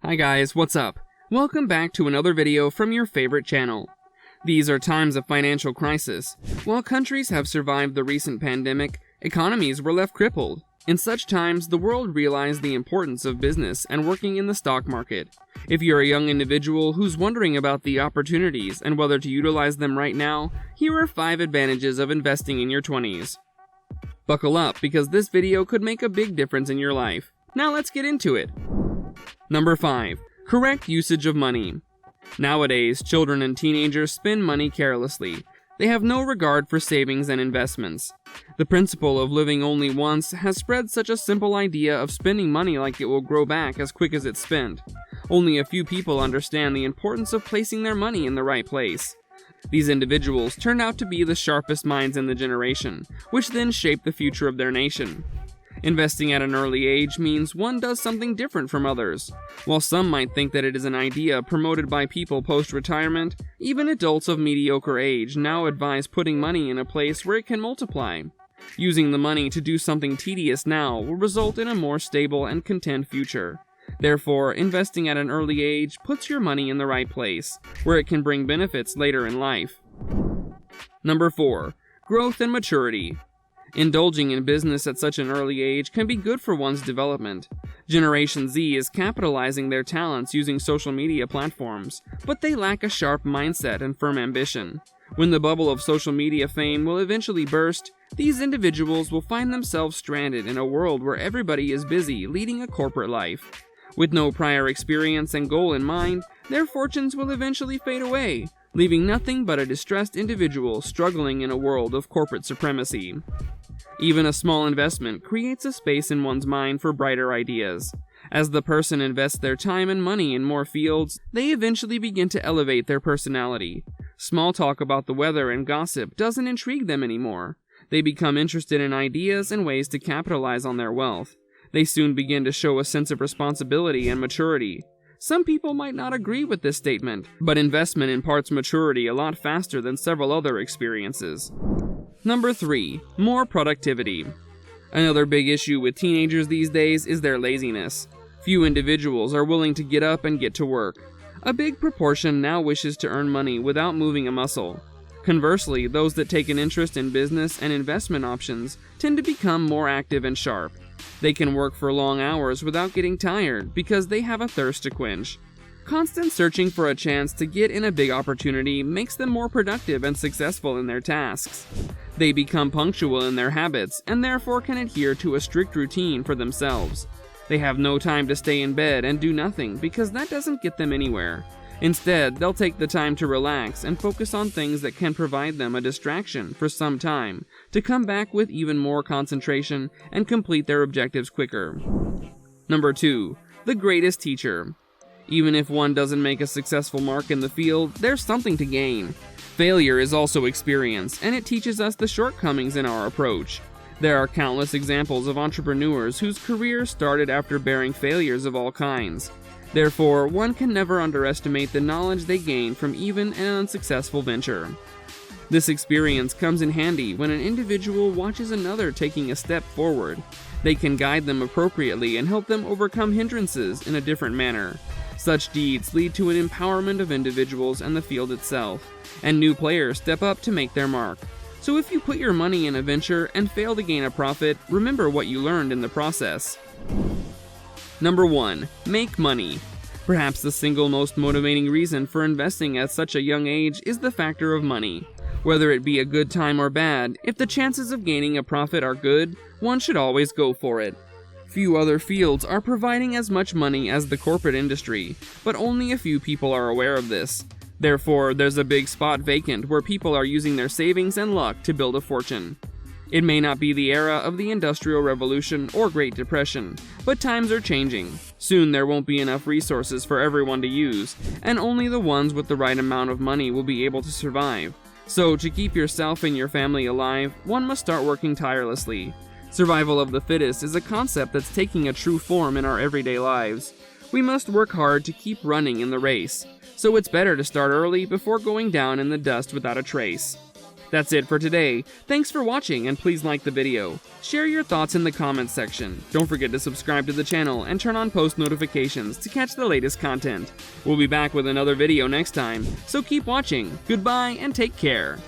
Hi guys, what's up? Welcome back to another video from your favorite channel. These are times of financial crisis. While countries have survived the recent pandemic, economies were left crippled. In such times, the world realized the importance of business and working in the stock market. If you're a young individual who's wondering about the opportunities and whether to utilize them right now, here are 5 advantages of investing in your 20s. Buckle up, because this video could make a big difference in your life. Now let's get into it. Number 5. Correct usage of money. Nowadays, children and teenagers spend money carelessly. They have no regard for savings and investments. The principle of living only once has spread such a simple idea of spending money like it will grow back as quick as it's spent. Only a few people understand the importance of placing their money in the right place. These individuals turned out to be the sharpest minds in the generation, which then shaped the future of their nation. Investing at an early age means one does something different from others. While some might think that it is an idea promoted by people post-retirement, even adults of mediocre age now advise putting money in a place where it can multiply. Using the money to do something tedious now will result in a more stable and content future. Therefore, investing at an early age puts your money in the right place, where it can bring benefits later in life. Number 4. Growth and maturity. Indulging in business at such an early age can be good for one's development. Generation Z is capitalizing their talents using social media platforms, but they lack a sharp mindset and firm ambition. When the bubble of social media fame will eventually burst, these individuals will find themselves stranded in a world where everybody is busy leading a corporate life. With no prior experience and goal in mind, their fortunes will eventually fade away, leaving nothing but a distressed individual struggling in a world of corporate supremacy. Even a small investment creates a space in one's mind for brighter ideas. As the person invests their time and money in more fields, they eventually begin to elevate their personality. Small talk about the weather and gossip doesn't intrigue them anymore. They become interested in ideas and ways to capitalize on their wealth. They soon begin to show a sense of responsibility and maturity. Some people might not agree with this statement, but investment imparts maturity a lot faster than several other experiences. Number 3. More productivity. Another big issue with teenagers these days is their laziness. Few individuals are willing to get up and get to work. A big proportion now wishes to earn money without moving a muscle. Conversely, those that take an interest in business and investment options tend to become more active and sharp. They can work for long hours without getting tired because they have a thirst to quench. Constant searching for a chance to get in a big opportunity makes them more productive and successful in their tasks. They become punctual in their habits and therefore can adhere to a strict routine for themselves. They have no time to stay in bed and do nothing because that doesn't get them anywhere. Instead, they'll take the time to relax and focus on things that can provide them a distraction for some time to come back with even more concentration and complete their objectives quicker. Number 2. The greatest teacher. Even if one doesn't make a successful mark in the field, there's something to gain. Failure is also experience, and it teaches us the shortcomings in our approach. There are countless examples of entrepreneurs whose careers started after bearing failures of all kinds. Therefore, one can never underestimate the knowledge they gain from even an unsuccessful venture. This experience comes in handy when an individual watches another taking a step forward. They can guide them appropriately and help them overcome hindrances in a different manner. Such deeds lead to an empowerment of individuals and the field itself, and new players step up to make their mark. So if you put your money in a venture and fail to gain a profit, remember what you learned in the process. Number 1. Make money. Perhaps the single most motivating reason for investing at such a young age is the factor of money. Whether it be a good time or bad, if the chances of gaining a profit are good, one should always go for it. Few other fields are providing as much money as the corporate industry, but only a few people are aware of this. Therefore, there's a big spot vacant where people are using their savings and luck to build a fortune. It may not be the era of the Industrial Revolution or Great Depression, but times are changing. Soon there won't be enough resources for everyone to use, and only the ones with the right amount of money will be able to survive. So, to keep yourself and your family alive, one must start working tirelessly. Survival of the fittest is a concept that's taking a true form in our everyday lives. We must work hard to keep running in the race, so it's better to start early before going down in the dust without a trace. That's it for today. Thanks for watching, and please like the video. Share your thoughts in the comments section. Don't forget to subscribe to the channel and turn on post notifications to catch the latest content. We'll be back with another video next time, so keep watching. Goodbye and take care.